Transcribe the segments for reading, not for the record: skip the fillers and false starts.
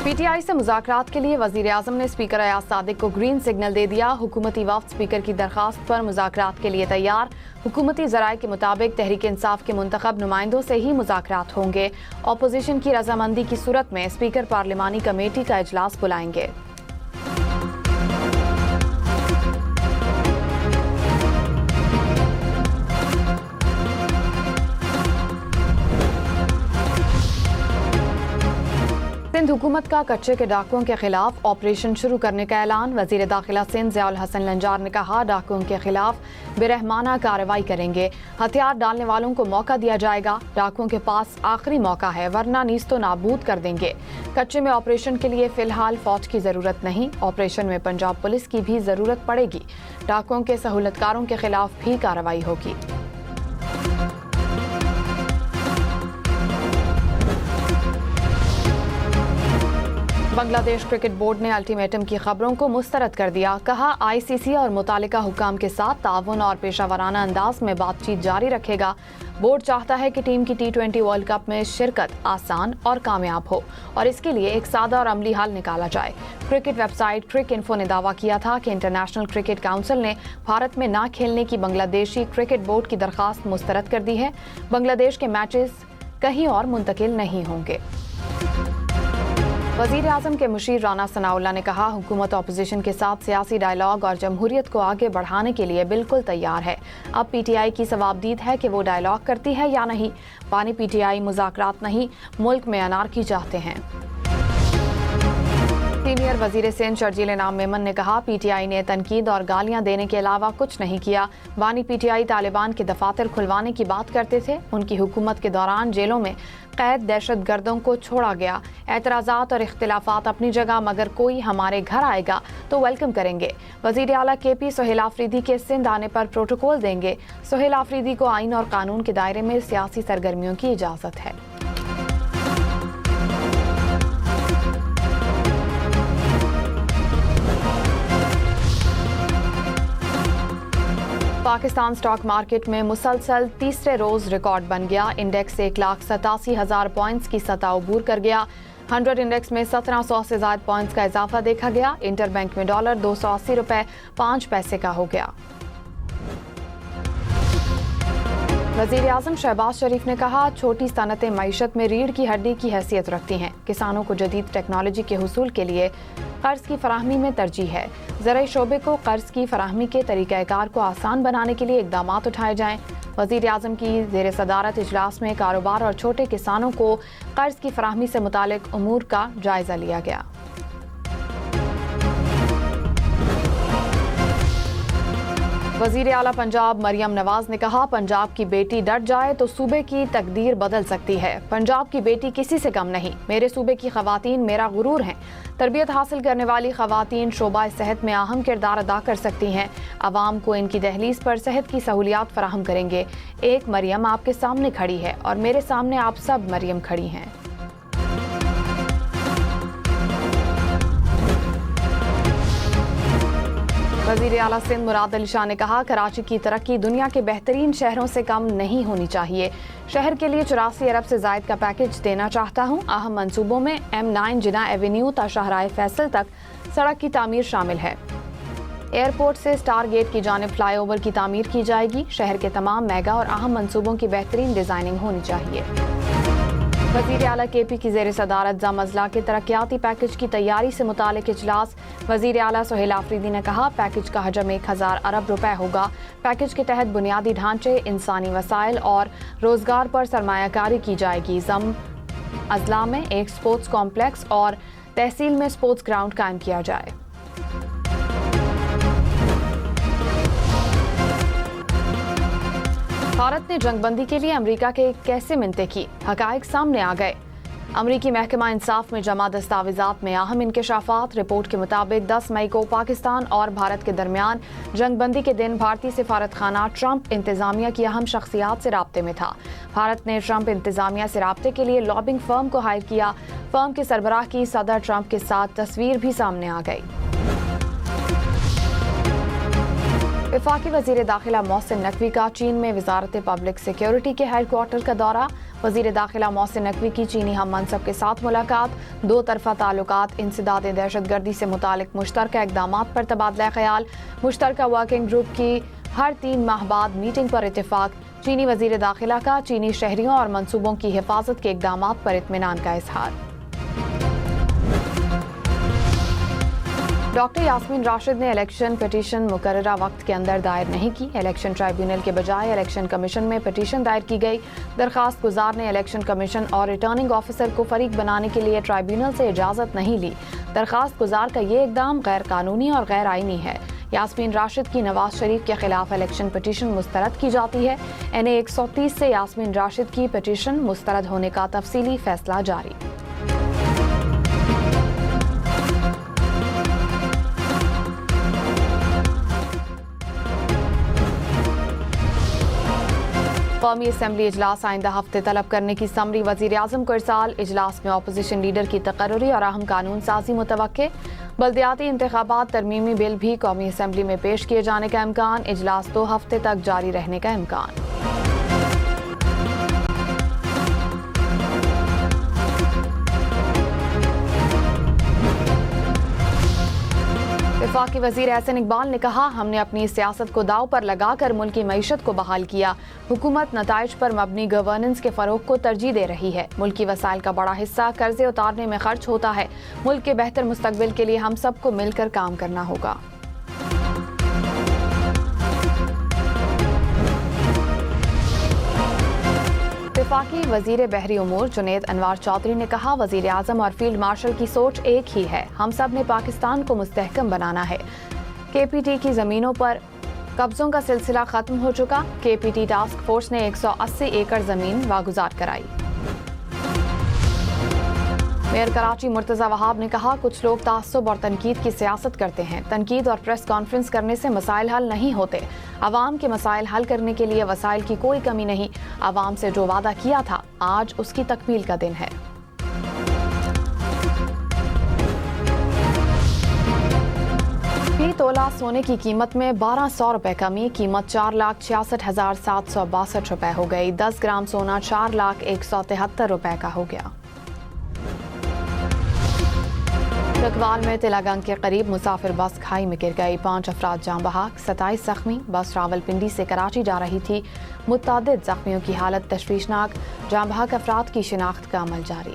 P T I से मुज़ाकरात के लिए वज़ीर आज़म ने स्पीकर अयाज सादिक को ग्रीन सिग्नल दे दिया। हुकूमती वफ़द स्पीकर की दरख्वास्त पर मुज़ाकरात के लिए तैयार। हुकूमती ज़राए के मुताबिक तहरीक इंसाफ के मुंतखब नुमाइंदों से ही मुज़ाकरात होंगे। अपोजिशन की रजामंदी की सूरत में स्पीकर पार्लिमानी कमेटी का इजलास बुलाएंगे। सिंध हुकूमत का कच्चे के डाकुओं के खिलाफ ऑपरेशन शुरू करने का ऐलान। वजीर दाखिला सिंध ज़ियाउल हसन लंजार ने कहा, डाकुओं के खिलाफ बेरहमाना कार्रवाई करेंगे। हथियार डालने वालों को मौका दिया जाएगा। डाकुओं के पास आखिरी मौका है, वरना नीस्तो नाबूद कर देंगे। कच्चे में ऑपरेशन के लिए फिलहाल फौज की जरूरत नहीं। ऑपरेशन में पंजाब पुलिस की भी जरूरत पड़ेगी। डाकुओं के सहूलतकारों के खिलाफ भी कार्रवाई होगी। बांग्लादेश क्रिकेट बोर्ड ने अल्टीमेटम की खबरों को मुस्तरद कर दिया। कहा, आईसीसी और मुतालिका हुकाम के साथ ताउन और पेशावराना अंदाज में बातचीत जारी रखेगा। बोर्ड चाहता है कि टीम की T20 वर्ल्ड कप में शिरकत आसान और कामयाब हो और इसके लिए एक सादा और अमली हल निकाला जाए। क्रिकेट वेबसाइट क्रिक इन्फो ने दावा किया था कि इंटरनेशनल क्रिकेट काउंसिल ने भारत में ना खेलने की बांग्लादेशी क्रिकेट बोर्ड की दरखास्त मुस्तरद कर दी है। बांग्लादेश के मैचेस कहीं और मुंतकिल नहीं होंगे। वज़ीर आज़म के मुशीर राना सनाउल्लाह ने कहा, हुकूमत अपोजिशन के साथ सियासी डायलॉग और जमहूरियत को आगे बढ़ाने के लिए बिल्कुल तैयार है। अब PTI की सवाबदीद है कि वो डायलॉग करती है या नहीं। बानी PTI मुज़ाकरात नहीं, मुल्क में अनारकी चाहते हैं। सीनियर वजीर सिंध शर्जील इनाम मेमन ने कहा, PTI ने तनकीद और गालियां देने के अलावा कुछ नहीं किया। बानी PTI तालिबान के दफातर खुलवाने की बात करते थे। उनकी हुकूमत के दौरान जेलों में कैद दहशत गर्दों को छोड़ा गया। एतराज़ात और इख्तिलाफात अपनी जगह, मगर कोई हमारे घर आएगा तो वेलकम करेंगे। वज़ीर आला KP सोहेल आफरीदी के सिंध आने पर प्रोटोकॉल देंगे। सोहेल आफरीदी को आइन और कानून के दायरे में सियासी सरगर्मियों की इजाज़त है। पाकिस्तान स्टॉक मार्केट में मुसलसल तीसरे रोज रिकॉर्ड बन गया। इंडेक्स 1,87,000 पॉइंट्स की सतह अबूर कर गया। 100 इंडेक्स में 1700 से ज्यादा पॉइंट्स का इजाफा देखा गया। इंटरबैंक में डॉलर 280 रुपए 5 पैसे का हो गया। वज़ीर आज़म शहबाज शरीफ ने कहा, छोटी सनतें मईशत में रीढ़ की हड्डी की हैसियत रखती हैं। किसानों को जदीद टेक्नोलॉजी के हुसूल के लिए कर्ज की फराहमी में तरजीह है। ज़राई शोबे को कर्ज की फराहमी के तरीक़ाकार को आसान बनाने के लिए इक़दामात उठाए जाएं। वज़ीर आज़म की ज़ेर सदारत इजलास में कारोबार और छोटे किसानों को कर्ज की फराहमी से मुतालिक उमूर का जायज़ा लिया गया। वज़ीर आला पंजाब मरियम नवाज ने कहा, पंजाब की बेटी डट जाए तो सूबे की तकदीर बदल सकती है। पंजाब की बेटी किसी से कम नहीं। मेरे सूबे की खवातीन मेरा गुरूर हैं। तरबियत हासिल करने वाली खवातीन शोबा सेहत में अहम किरदार अदा कर सकती हैं। आवाम को इनकी दहलीज पर सेहत की सहूलियात फराहम करेंगे। एक मरियम आपके सामने खड़ी है और मेरे सामने आप सब मरियम खड़ी हैं। वज़ीर आला सिंध मुराद अली शाह ने कहा, कराची की तरक्की दुनिया के बेहतरीन शहरों से कम नहीं होनी चाहिए। शहर के लिए 84 अरब से जायद का पैकेज देना चाहता हूँ। अहम मंसूबों में M9 जिना एवेन्यू ता शाहराह फैसल तक सड़क की तामीर शामिल है। एयरपोर्ट से स्टार गेट की जानिब फ्लाईओवर की तामीर की जाएगी। शहर के तमाम मेगा और अहम मंसूबों की बेहतरीन डिजाइनिंग होनी चाहिए। वज़ीर आला KP की ज़ेर सदारत ज़ामज़ला के तरक्याती पैकेज की तैयारी से मुतालिक इजलास। वज़ीर आला सोहेल आफरीदी ने कहा, पैकेज का हजम 1000 अरब रुपए होगा। पैकेज के तहत बुनियादी ढांचे, इंसानी वसाइल और रोजगार पर सरमायाकारी की जाएगी। ज़म अजला में एक स्पोर्ट्स कॉम्प्लेक्स और तहसील में स्पोर्ट्स ग्राउंड कायम किया जाए। भारत ने जंगबंदी के लिए अमेरिका के कैसे मिन्नतें की, हकायक सामने आ गए। अमरीकी महकमा इंसाफ में जमा दस्तावेजात में अहम इंकशाफात। रिपोर्ट के मुताबिक 10 मई को पाकिस्तान और भारत के दरमियान जंगबंदी के दिन भारतीय सिफारत खाना ट्रंप इंतजामिया की अहम शख्सियात से राब्ते में था। भारत ने ट्रंप इंतजामिया से राब्ते के लिए लॉबिंग फर्म को हायर किया। फर्म के सरबराह की सदर ट्रंप के साथ तस्वीर भी सामने आ गई। वफाकी वज़ीर दाखिला मोहसिन नकवी का चीन में वज़ारत पब्लिक सिक्योरिटी के हेडक्वार्टर का दौरा। वज़ीर दाखिला मोहसिन नकवी की चीनी हम मनसब के साथ मुलाकात, दो तरफा ताल्लुकात, इंसदाद दहशतगर्दी से मुतालिक मुश्तरका इक़दामात पर तबादला ख्याल, मुश्तरका वर्किंग ग्रुप की हर 3 माह बाद मीटिंग पर इत्तेफाक। चीनी वज़ीर दाखिला का चीनी शहरियों और मनसूबों की हिफाजत के इक़दामात पर इत्मीनान का इजहार। डॉक्टर यास्मीन राशिद ने इलेक्शन पिटीशन मुकर्ररा वक्त के अंदर दायर नहीं की। इलेक्शन ट्राइब्यूनल के बजाय इलेक्शन कमीशन में पिटीशन दायर की गई। दरखास्त गुजार ने इलेक्शन कमीशन और रिटर्निंग ऑफिसर को फरीक बनाने के लिए ट्राइब्यूनल से इजाज़त नहीं ली। दरखास्त गुजार का ये इक़दाम गैर कानूनी और गैर आईनी है। यास्मीन राशिद की नवाज शरीफ के खिलाफ इलेक्शन पिटीशन मुस्तरद की जाती है। NA 130 से यास्मीन राशिद की पिटीशन मुस्तरद होने का तफसीली फैसला जारी। कौमी असम्बली इजलास आइंदा हफ्ते तलब करने की समरी वज़ीर आज़म को इरसाल। इजलास में अपोजिशन लीडर की तकर्रुरी और अहम कानून साजी मुतवक्के। बल्दियाती इंतखाबात तरमीमी बिल भी कौमी असम्बली में पेश किए जाने का इम्कान। इजलास 2 हफ्ते तक जारी रहने का इम्कान। वफाकी वज़ीर एहसन इकबाल ने कहा, हमने अपनी सियासत को दाव पर लगाकर मुल्क की मईशत को बहाल किया। हुकूमत नताइज पर मबनी गवर्नेंस के फ़रोग को तरजीह दे रही है। मुल्की वसाइल का बड़ा हिस्सा कर्जे उतारने में खर्च होता है। मुल्क के बेहतर मुस्तकबिल के लिए हम सबको मिलकर काम करना होगा। वफाकी वज़ीर बहरी उमूर जुनैद अनवार चौधरी ने कहा, वज़ीर आज़म और फील्ड मार्शल की सोच एक ही है। हम सब ने पाकिस्तान को मुस्तहकम बनाना है। KPT की ज़मीनों पर कब्ज़ों का सिलसिला ख़त्म हो चुका। KPT टास्क फोर्स ने 180 एकड़ ज़मीन वागुजार कराई। मेयर कराची मुर्तज़ा वहाब ने कहा, कुछ लोग तासुब और तनकीद की सियासत करते हैं। तनकीद और प्रेस कॉन्फ्रेंस करने से मसाइल हल नहीं होते। अवाम के मसाइल हल करने के लिए वसाइल की कोई कमी नहीं। अवाम से जो वादा किया था, आज उसकी तकमील का दिन है। फी तोला सोने की कीमत में 1200 रुपए कमी। कीमत 4,66,762 रुपए हो गई। 10 ग्राम सोना 4,01,73 रुपए का हो गया। रकवाल में तिलागंग के करीब मुसाफिर बस खाई में गिर गई। 5 अफराद जाँ बहक, 27 जख्मी। बस रावलपिंडी से कराची जा रही थी। मुतअद्दिद जख्मियों की हालत तशवीशनाक। जाँ बहक अफराद की शिनाख्त का अमल जारी।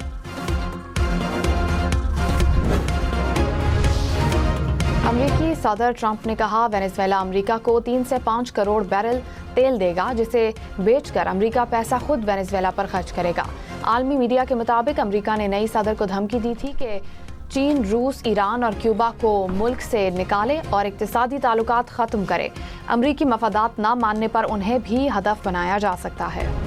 अमरीकी सदर ट्रंप ने कहा, वेनेजुएला अमरीका को 3 से 5 करोड़ बैरल तेल देगा, जिसे बेचकर अमरीका पैसा खुद वेनेजुएला पर खर्च करेगा। आलमी मीडिया के मुताबिक अमरीका ने नई सदर को धमकी दी थी कि चीन, रूस, ईरान और क्यूबा को मुल्क से निकाले और इक्तिसादी ताल्लुकात ख़त्म करे। अमरीकी मफादात न मानने पर उन्हें भी हदफ बनाया जा सकता है।